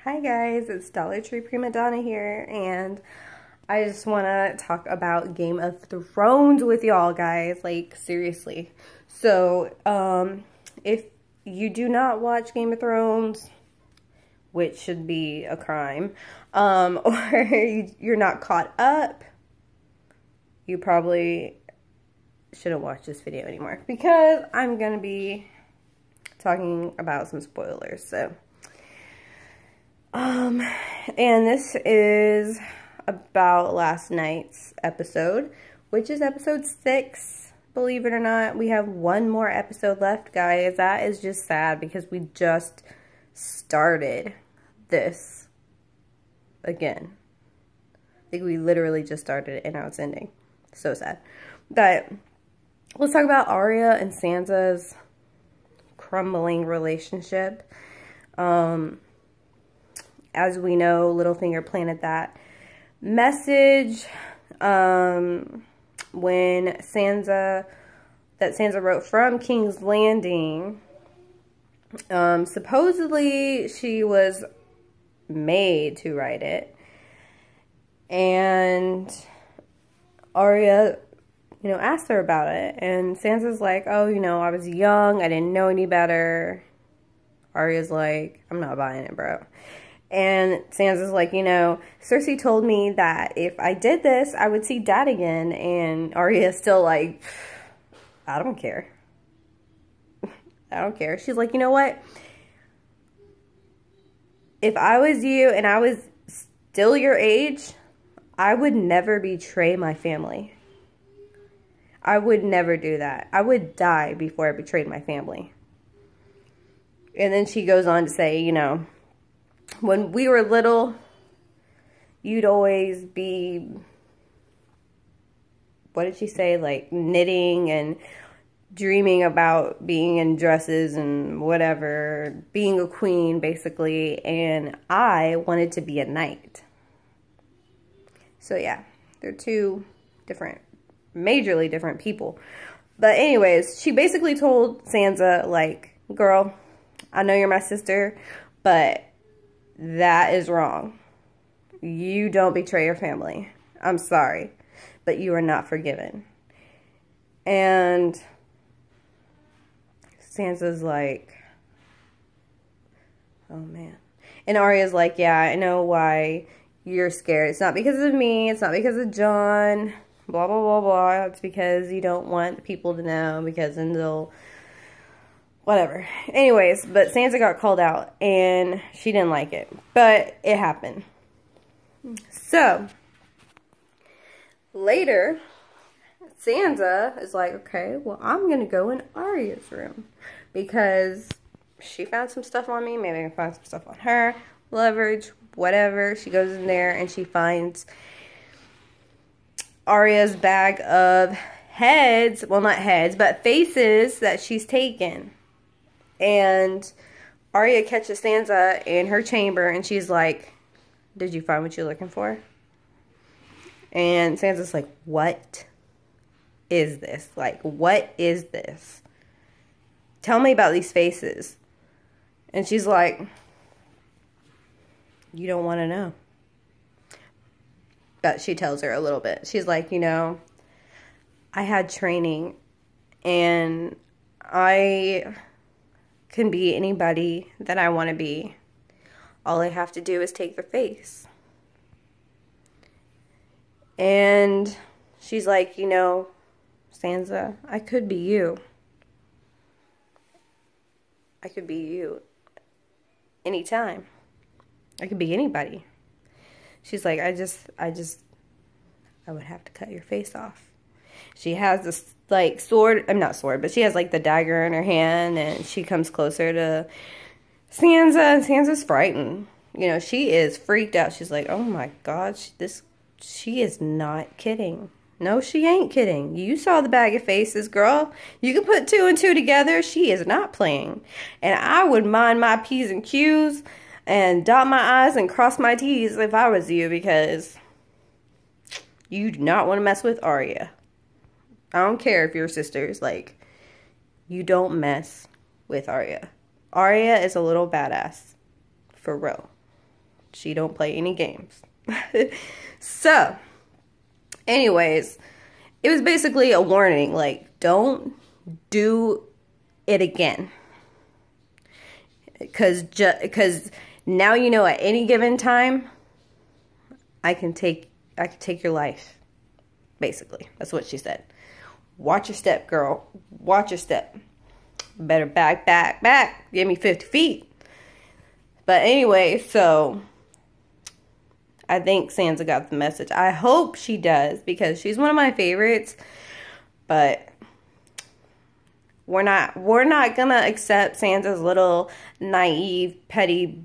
Hi guys, it's Dollar Tree Prima Donna here, and I just want to talk about Game of Thrones with y'all guys, like seriously. So, if you do not watch Game of Thrones, which should be a crime, or you're not caught up, you probably shouldn't watch this video anymore, because I'm going to be talking about some spoilers, so... and this is about last night's episode, which is episode 6, believe it or not. We have one more episode left, guys. That is just sad because we just started this again. I think we literally just started it and now it's ending. So sad. But let's talk about Arya and Sansa's crumbling relationship. As we know, Littlefinger planted that message when Sansa wrote from King's Landing. Supposedly she was made to write it, and Arya, asked her about it, and Sansa's like, oh, I was young, I didn't know any better. Arya's like, I'm not buying it, bro. And Sansa's like, Cersei told me that if I did this, I would see Dad again. And Arya's still like, I don't care. I don't care. She's like, you know what? If I was you and I was still your age, I would never betray my family. I would never do that. I would die before I betrayed my family. And then she goes on to say, when we were little, you'd always be, what did she say, like knitting and dreaming about being in dresses and whatever, being a queen basically, and I wanted to be a knight. So yeah, they're two different, majorly different people. But anyways, she basically told Sansa, like, girl, I know you're my sister, but that is wrong. You don't betray your family. I'm sorry, but you are not forgiven. And Sansa's like, oh man. And Arya's like, yeah, I know why you're scared. It's not because of me. It's not because of Jon. Blah, blah, blah, blah. It's because you don't want people to know, because then they'll... whatever. Anyways, but Sansa got called out and she didn't like it. But it happened. So, later, Sansa is like, okay, well, I'm going to go in Arya's room. Because she found some stuff on me. Maybe I can find some stuff on her. Leverage, whatever. She goes in there and she finds Arya's bag of heads. Well, not heads, but faces that she's taken. And Arya catches Sansa in her chamber, and she's like, did you find what you're looking for? And Sansa's like, what is this? Like, what is this? Tell me about these faces. And she's like, you don't want to know. But she tells her a little bit. She's like, I had training, and I can be anybody that I want to be. All I have to do is take their face. And she's like, Sansa, I could be you. I could be you anytime. I could be anybody. She's like, I would have to cut your face off. She has this, like, sword. I'm not sword, but she has, like, the dagger in her hand, and she comes closer to Sansa, and Sansa's frightened. She is freaked out. She's like, oh, my God, she is not kidding. No, she ain't kidding. You saw the bag of faces, girl. You can put 2 and 2 together. She is not playing. And I would mind my P's and Q's and dot my I's and cross my T's if I was you, because you do not want to mess with Arya. I don't care if you're sisters, like, you don't mess with Arya. Arya is a little badass. For real. She don't play any games. So, anyways, it was basically a warning, like, don't do it again. Because now you know at any given time, I can take your life. Basically, that's what she said. Watch your step, girl. Watch your step. Better back. Give me 50 feet. But anyway, so I think Sansa got the message. I hope she does, because she's one of my favorites. But we're not gonna accept Sansa's little naive, petty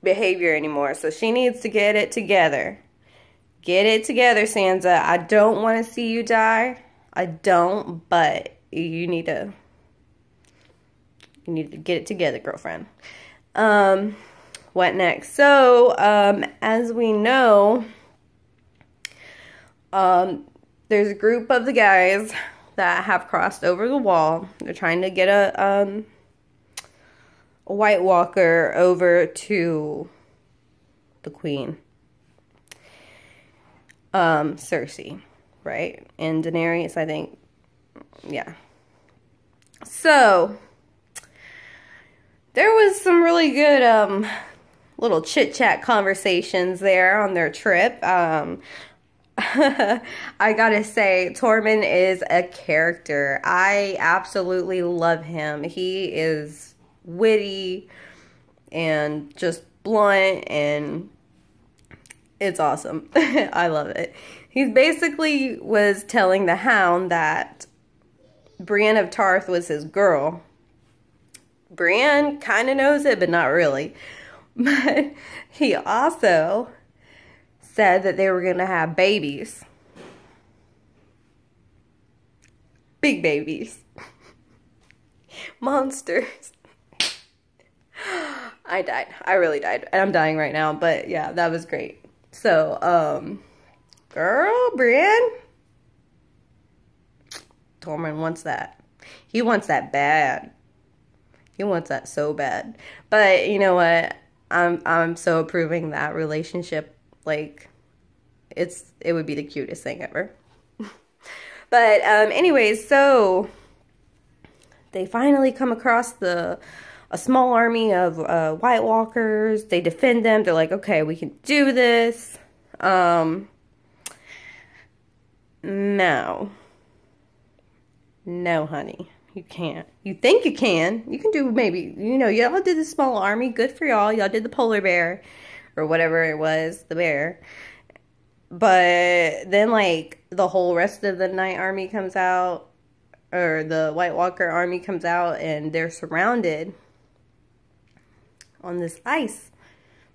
behavior anymore. So she needs to get it together. Get it together, Sansa. I don't want to see you die. I don't, but you need to get it together, girlfriend. What next? So, as we know, there's a group of the guys that have crossed over the wall. They're trying to get a White Walker over to the Queen. Cersei, right? And Daenerys, I think. Yeah. So, there was some really good, little chit-chat conversations there on their trip. I gotta say, Tormund is a character. I absolutely love him. He is witty and just blunt, and it's awesome. I love it. He basically was telling the Hound that Brienne of Tarth was his girl. Brienne kind of knows it, but not really. But he also said that they were going to have babies. Big babies. Monsters. I died. I really died. And I'm dying right now. But yeah, that was great. So, girl, Brienne. Tormund wants that. He wants that bad. He wants that so bad. But you know what? I'm so approving that relationship. Like, it would be the cutest thing ever. But anyways, so they finally come across a small army of White Walkers. They defend them. They're like, okay, we can do this. No, honey. You can't. You think you can. You can do maybe, y'all did the small army. Good for y'all. Y'all did the polar bear or whatever it was, the bear. But then, like, the whole rest of the Night Army comes out, or the White Walker army comes out, and they're surrounded on this ice.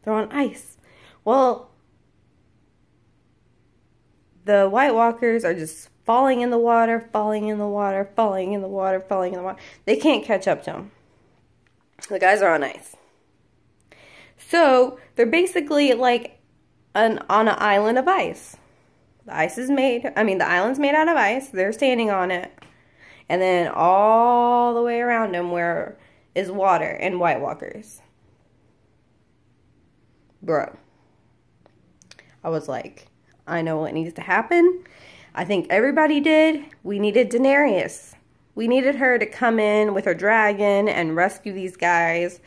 They're on ice. Well, the White Walkers are just falling in the water, falling in the water, falling in the water, falling in the water. They can't catch up to them. The guys are on ice. So, they're basically like on an island of ice. The island's made out of ice. They're standing on it. And then all the way around them where is water and White Walkers. Bro. I was like, I know what needs to happen. I think everybody did. We needed Daenerys. We needed her to come in with her dragon and rescue these guys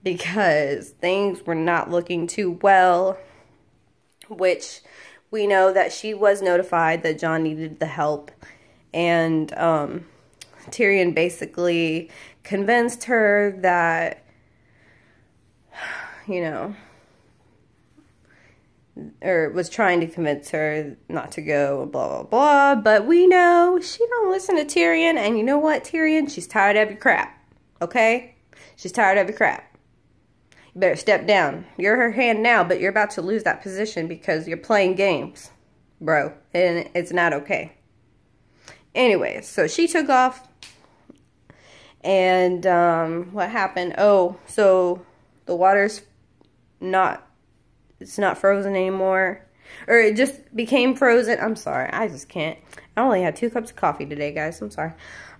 because things were not looking too well. Which we know that she was notified that Jon needed the help. And Tyrion basically convinced her that, or was trying to convince her not to go, blah, blah, blah. But we know she don't listen to Tyrion. And you know what, Tyrion? She's tired of your crap. Okay? She's tired of your crap. You better step down. You're her hand now, but you're about to lose that position because you're playing games, bro. And it's not okay. Anyway, so she took off. And what happened? Oh, so the water's it's not frozen anymore. Or it just became frozen. I'm sorry. I just can't. I only had 2 cups of coffee today, guys. I'm sorry.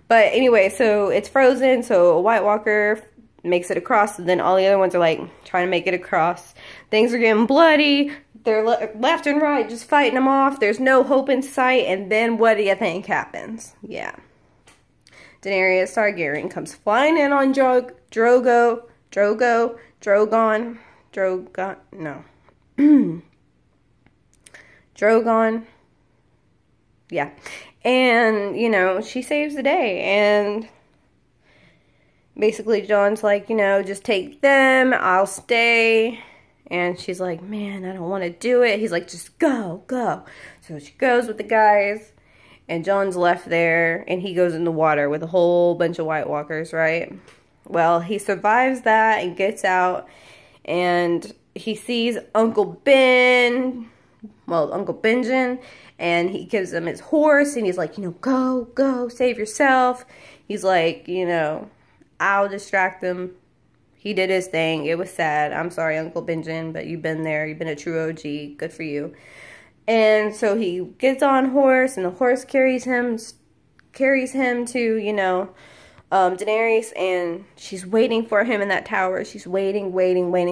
But anyway, so it's frozen. So a White Walker makes it across. And then all the other ones are like trying to make it across. Things are getting bloody. They're left and right just fighting them off. There's no hope in sight. And then what do you think happens? Yeah. Daenerys Targaryen comes flying in on Drogon. Yeah. And, you know, she saves the day. And basically Jon's like, you know, just take them. I'll stay. And she's like, man, I don't want to do it. He's like, just go, go. So she goes with the guys. And Jon's left there. And he goes in the water with a whole bunch of White Walkers, right? Well, he survives that and gets out. And he sees Uncle Benjen. And he gives him his horse. And he's like, you know, go, go, save yourself. He's like, you know, I'll distract them. He did his thing. It was sad. I'm sorry, Uncle Benjen, but you've been there. You've been a true OG. Good for you. And so he gets on horse, and the horse carries him to, you know, Daenerys, and she's waiting for him in that tower. She's waiting.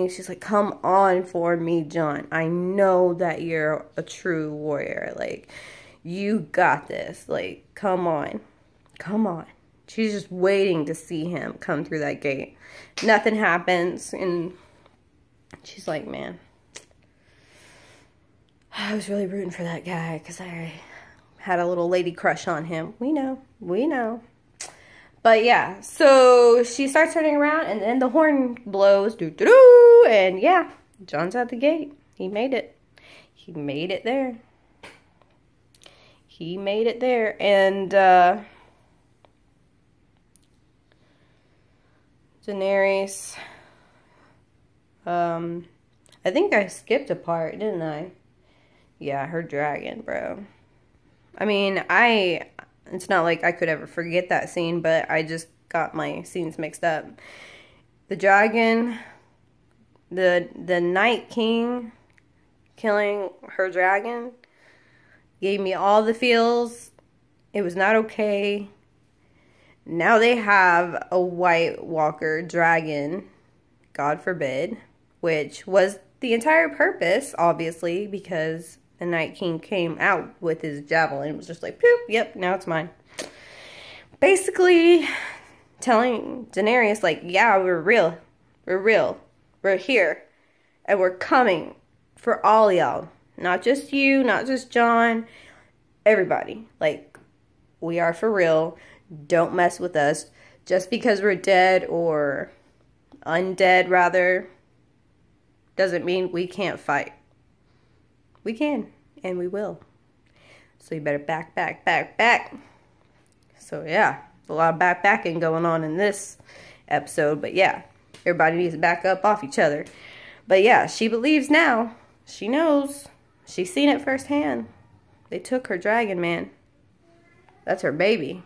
She's like, come on for me, Jon. I know that you're a true warrior. Like, you got this. Like, come on. Come on. She's just waiting to see him come through that gate. Nothing happens, and she's like, man, I was really rooting for that guy because I had a little lady crush on him. We know. But yeah, so she starts turning around, and then the horn blows, doo-doo-doo, and yeah, Jon's at the gate. He made it. He made it there. He made it there, and Daenerys, I think I skipped a part, didn't I? Yeah, her dragon, bro. I mean, it's not like I could ever forget that scene, but I just got my scenes mixed up. The dragon, the Night King killing her dragon gave me all the feels. It was not okay. Now they have a White Walker dragon, God forbid, which was the entire purpose, obviously, because the Night King came out with his javelin. It was just like, poop, yep, now it's mine. Basically telling Daenerys, like, yeah, we're real. We're here. And we're coming for all y'all. Not just you, not just Jon. Everybody. Like, we are for real. Don't mess with us. Just because we're dead, or undead, rather, doesn't mean we can't fight. We can, and we will. So you better back. So yeah, a lot of backbacking going on in this episode. But yeah, everybody needs to back up off each other. But yeah, she believes now. She knows. She's seen it firsthand. They took her dragon, man. That's her baby.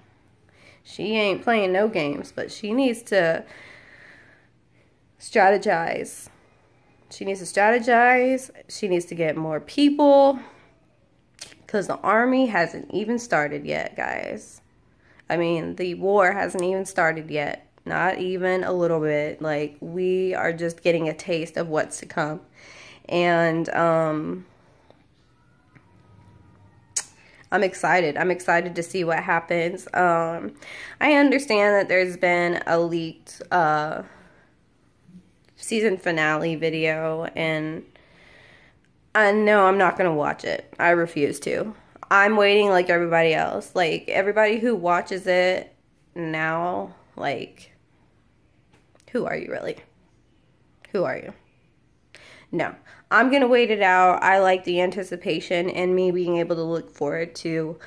She ain't playing no games, but she needs to strategize. She needs to strategize. She needs to get more people. Because the army hasn't even started yet, guys. I mean, the war hasn't even started yet. Not even a little bit. Like, we are just getting a taste of what's to come. And, I'm excited. I'm excited to see what happens. I understand that there's been a leaked season finale video, and I know I'm not going to watch it. I refuse to. I'm waiting like everybody else. Like, everybody who watches it now, like, who are you really? Who are you? No. I'm going to wait it out. I like the anticipation and me being able to look forward to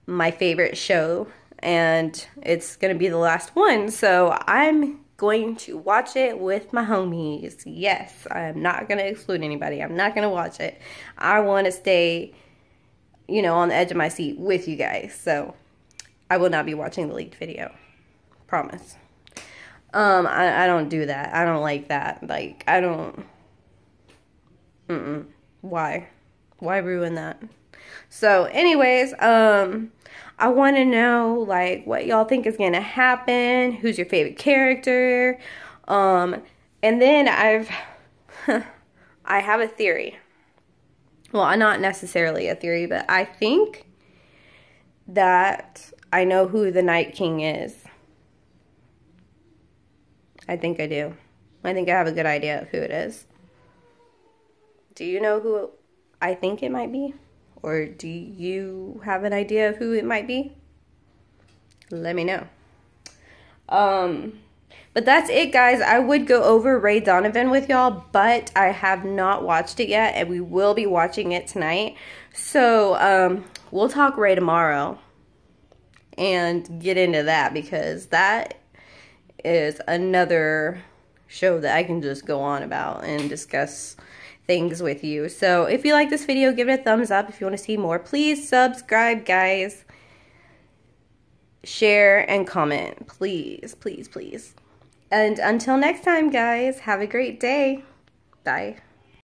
my favorite show. And it's going to be the last one. So I'm going to watch it with my homies. Yes, I'm not going to exclude anybody. I'm not going to watch it. I want to stay, you know, on the edge of my seat with you guys. So I will not be watching the leaked video. Promise. I don't do that. I don't like that. Like, I don't... Why? Why ruin that? So, anyways, I want to know, like, what y'all think is going to happen. Who's your favorite character? And then I I have a theory. Well, not necessarily a theory, but I think that I know who the Night King is. I think I do. I think I have a good idea of who it is. Do you know who I think it might be? Or do you have an idea of who it might be? Let me know. But that's it, guys. I would go over Ray Donovan with y'all, but I have not watched it yet, and we will be watching it tonight. So, we'll talk Ray tomorrow and get into that, because that is another show that I can just go on about and discuss things with you. So, if you like this video, give it a thumbs up. If you want to see more, please subscribe, guys. Share and comment, please, please, please. And until next time, guys, have a great day. Bye.